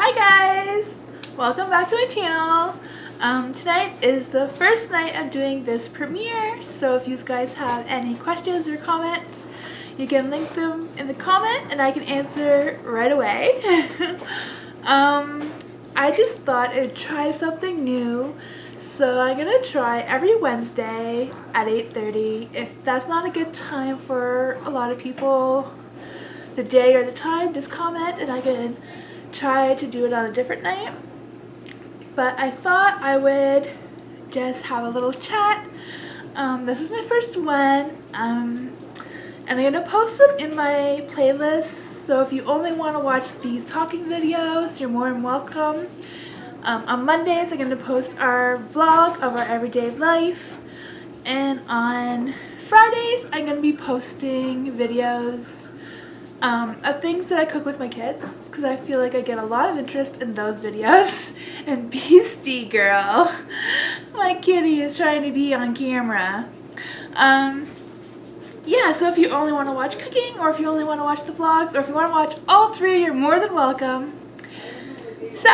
Hi guys! Welcome back to my channel. Tonight is the first night I'm doing this premiere, so if you guys have any questions or comments, you can link them in the comment and I can answer right away. I just thought I'd try something new, so I'm gonna try every Wednesday at 8:30. If that's not a good time for a lot of people, the day or the time, just comment and I can try to do it on a different night. But I thought I would just have a little chat. This is my first one, and I'm gonna post them in my playlist, so if you only want to watch these talking videos, you're more than welcome. On Mondays I'm gonna post our vlog of our everyday life, and on Fridays I'm gonna be posting videos of things that I cook with my kids, because I feel like I get a lot of interest in those videos. And Beastie girl, my kitty is trying to be on camera. Yeah, so if you only want to watch cooking, or if you only want to watch the vlogs, or if you want to watch all three, you're more than welcome. So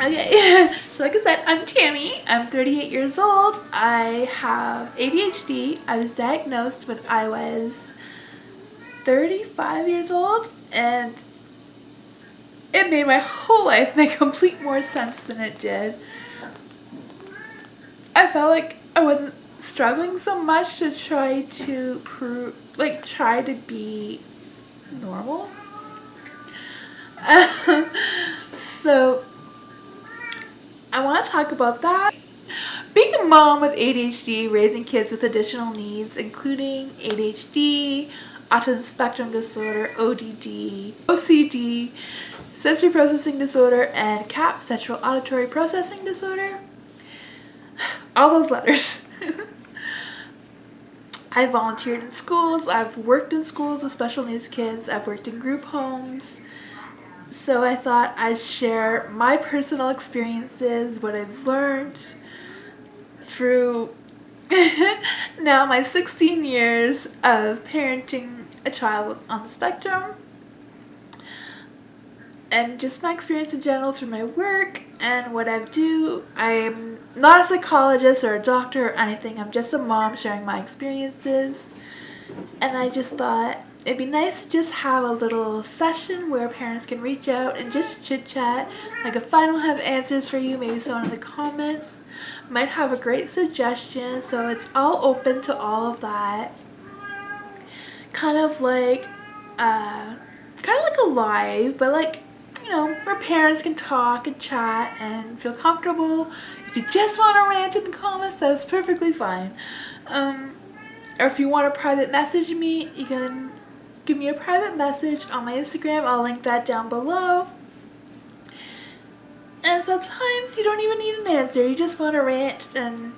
okay, so like I said, I'm Tammy. I'm 38 years old. I have ADHD. I was diagnosed when I was 35 years old, and it made my whole life make complete more sense than it did. I felt like I wasn't struggling so much to try to try to be normal. So I want to talk about that. Being a mom with ADHD, raising kids with additional needs, including ADHD, autism spectrum disorder, ODD, OCD, sensory processing disorder, and CAP, central auditory processing disorder. All those letters. I volunteered in schools. I've worked in schools with special needs kids. I've worked in group homes. So I thought I'd share my personal experiences, what I've learned through now my 16 years of parenting a child on the spectrum, and just my experience in general through my work and what I do. I'm not a psychologist or a doctor or anything. I'm just a mom sharing my experiences, and I just thought it'd be nice to just have a little session where parents can reach out and just chit chat. Like if I don't have answers for you, maybe someone in the comments might have a great suggestion. So it's all open to all of that. Kind of like a live, but like, you know, where parents can talk and chat and feel comfortable. If you just want to rant in the comments, that's perfectly fine. Or if you want to private message me, you can give me a private message on my Instagram. I'll link that down below. And sometimes you don't even need an answer. You just want to rant and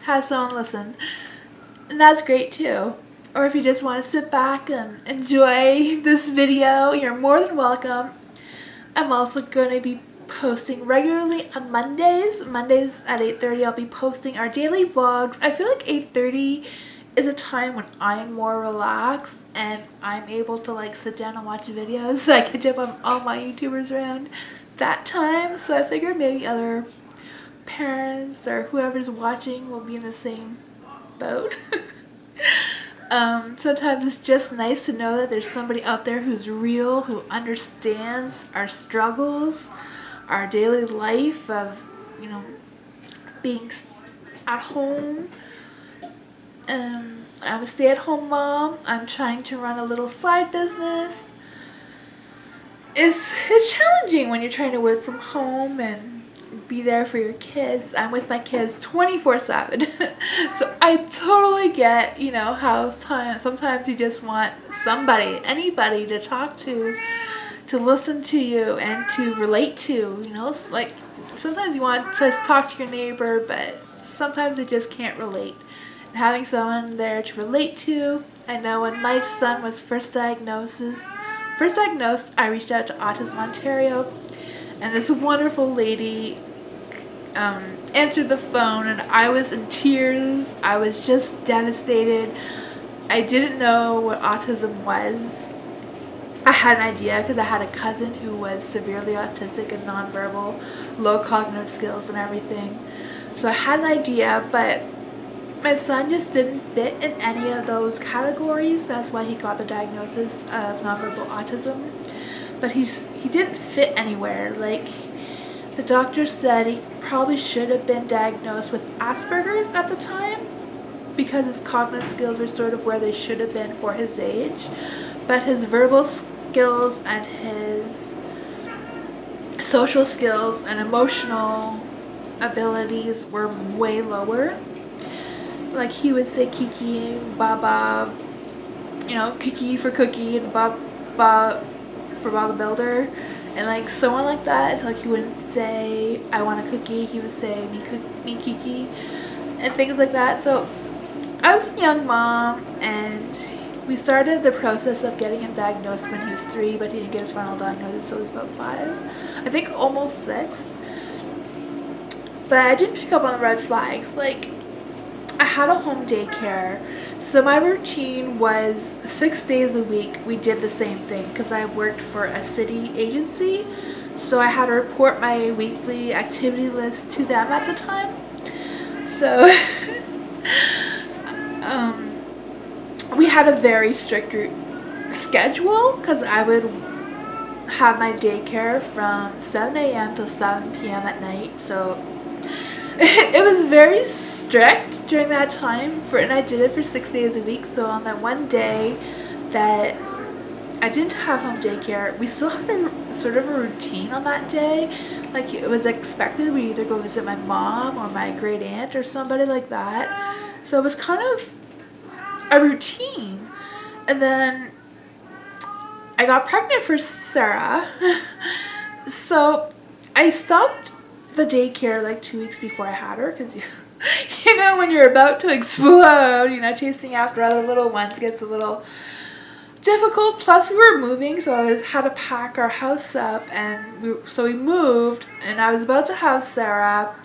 have someone listen. And that's great too. Or if you just want to sit back and enjoy this video, you're more than welcome. I'm also going to be posting regularly on Mondays. Mondays at 8:30 I'll be posting our daily vlogs. I feel like 8:30 is a time when I'm more relaxed and I'm able to like sit down and watch videos, so I catch up on all my YouTubers around that time. So I figured maybe other parents or whoever's watching will be in the same boat. Sometimes it's just nice to know that there's somebody out there who's real, who understands our struggles, our daily life of, being at home. I'm a stay-at-home mom. I'm trying to run a little side business. It's challenging when you're trying to work from home and be there for your kids. I'm with my kids 24/7. So I totally get, how sometimes you just want somebody, anybody to talk to listen to you and to relate to, like sometimes you want to talk to your neighbor, but sometimes they just can't relate. And having someone there to relate to. I know when my son was first diagnosed, I reached out to Autism Ontario, and this wonderful lady answered the phone, and I was in tears. I was just devastated. I didn't know what autism was. I had an idea because I had a cousin who was severely autistic and nonverbal, low cognitive skills and everything. So I had an idea, but my son just didn't fit in any of those categories. That's why he got the diagnosis of nonverbal autism. But he didn't fit anywhere. Like, the doctor said he probably should have been diagnosed with Asperger's at the time because his cognitive skills were sort of where they should have been for his age. But his verbal skills and his social skills and emotional abilities were way lower. Like, he would say Kiki and Baba, Kiki for cookie and Baba for Bob the Builder, and like someone like that. Like, he wouldn't say I want a cookie, he would say me Kiki and things like that. So I was a young mom, and we started the process of getting him diagnosed when he was 3, but he didn't get his final diagnosis, so he was about 5, I think almost 6. But I didn't pick up on the red flags. Like, I had a home daycare, so my routine was 6 days a week we did the same thing because I worked for a city agency, so I had to report my weekly activity list to them at the time. So we had a very strict schedule because I would have my daycare from 7 a.m. till 7 p.m. at night, so it was very strict during that time, and I did it for 6 days a week. So on that one day that I didn't have home daycare, we still had a sort of a routine on that day. Like, it was expected we either go visit my mom or my great aunt or somebody like that. So it was kind of a routine. And then I got pregnant for Sarah. So I stopped the daycare like 2 weeks before I had her, because when you're about to explode, chasing after other little ones gets a little difficult. Plus we were moving, so I had to pack our house up, and we moved, and I was about to have Sarah,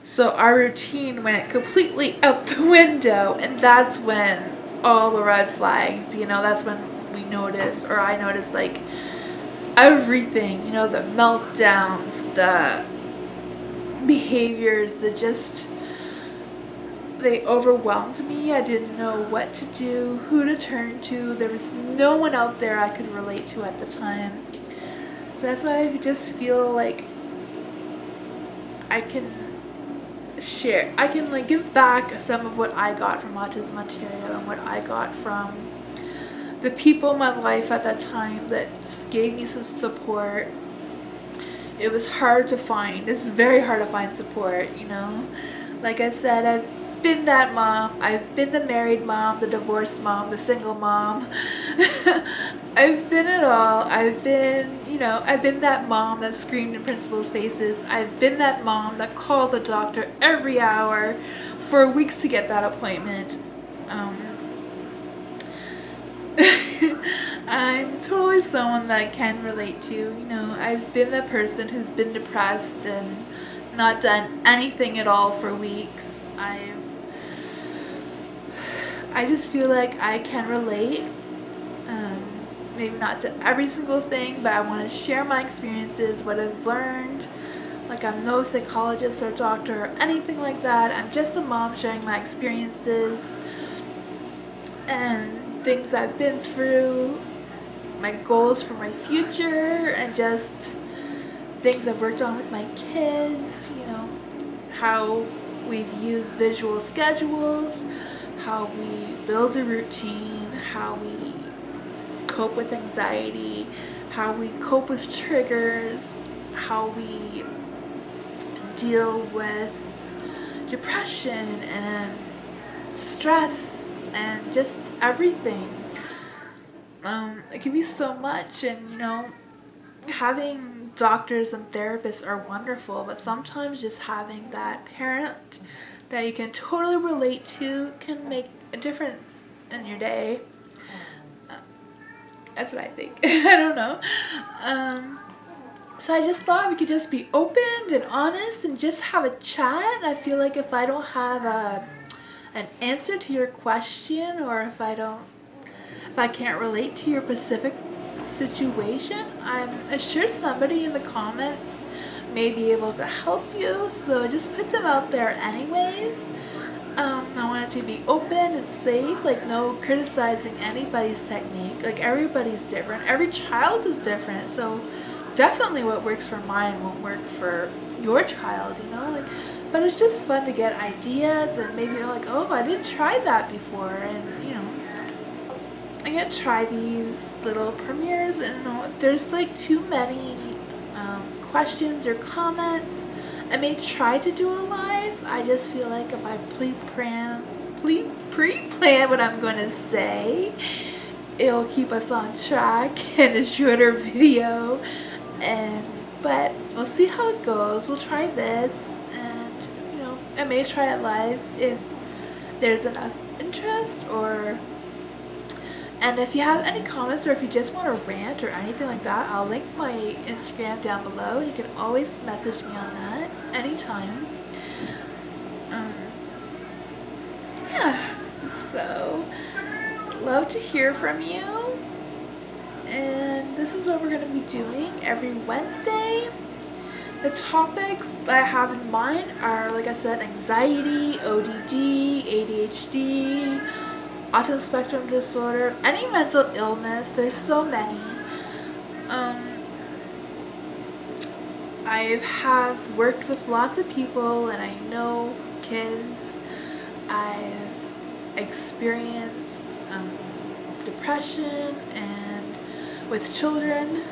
so our routine went completely out the window. And that's when all the red flags, that's when I noticed like everything, the meltdowns, the behaviors, they overwhelmed me. I didn't know what to do, who to turn to. There was no one out there I could relate to at the time. That's why I just feel like I can like give back some of what I got from Autism Ontario and what I got from the people in my life at that time that gave me some support. It was hard to find. It's very hard to find support, Like I said, been that mom. I've been the married mom, the divorced mom, the single mom. I've been it all. I've been, I've been that mom that screamed in principals' faces. I've been that mom that called the doctor every hour for weeks to get that appointment. I'm totally someone that I can relate to. I've been the person who's been depressed and not done anything at all for weeks. I just feel like I can relate. Maybe not to every single thing, but I want to share my experiences, what I've learned. Like, I'm no psychologist or doctor or anything like that. I'm just a mom sharing my experiences and things I've been through, my goals for my future, and just things I've worked on with my kids, how we've used visual schedules, how we build a routine, how we cope with anxiety, how we cope with triggers, how we deal with depression and stress and just everything. It can be so much, and having doctors and therapists are wonderful, but sometimes just having that parent that you can totally relate to can make a difference in your day. That's what I think. I don't know. So I just thought we could just be open and honest and just have a chat. I feel like if I don't have an answer to your question, or if I can't relate to your specific situation, I'm sure somebody in the comments may be able to help you. So just put them out there anyways. I want it to be open and safe, like no criticizing anybody's technique. Like, everybody's different. Every child is different. So definitely what works for mine won't work for your child, but it's just fun to get ideas, and maybe you're like, oh, I didn't try that before, and I get to try these little premieres, and if there's like too many questions or comments, I may try to do a live. I just feel like if I pre-plan what I'm going to say, it'll keep us on track and a shorter video. But we'll see how it goes. We'll try this, and I may try it live if there's enough interest, and if you have any comments, or if you just want to rant or anything like that, I'll link my Instagram down below. You can always message me on that anytime. Yeah, so love to hear from you. And this is what we're going to be doing every Wednesday. The topics that I have in mind are, like I said, anxiety, ODD, ADHD, autism spectrum disorder, any mental illness. There's so many. I have worked with lots of people, and I know kids. I've experienced depression and with children.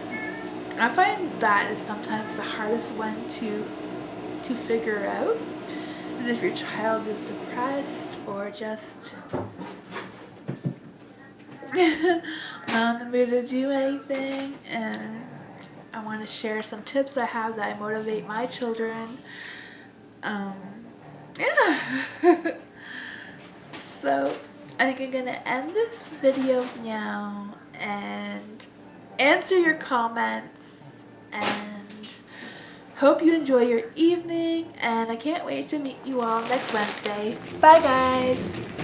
I find that is sometimes the hardest one to figure out, is if your child is depressed or just not in the mood to do anything. And I want to share some tips I have that I motivate my children. Yeah. So I think I'm gonna end this video now and answer your comments, and hope you enjoy your evening, and I can't wait to meet you all next Wednesday. Bye guys!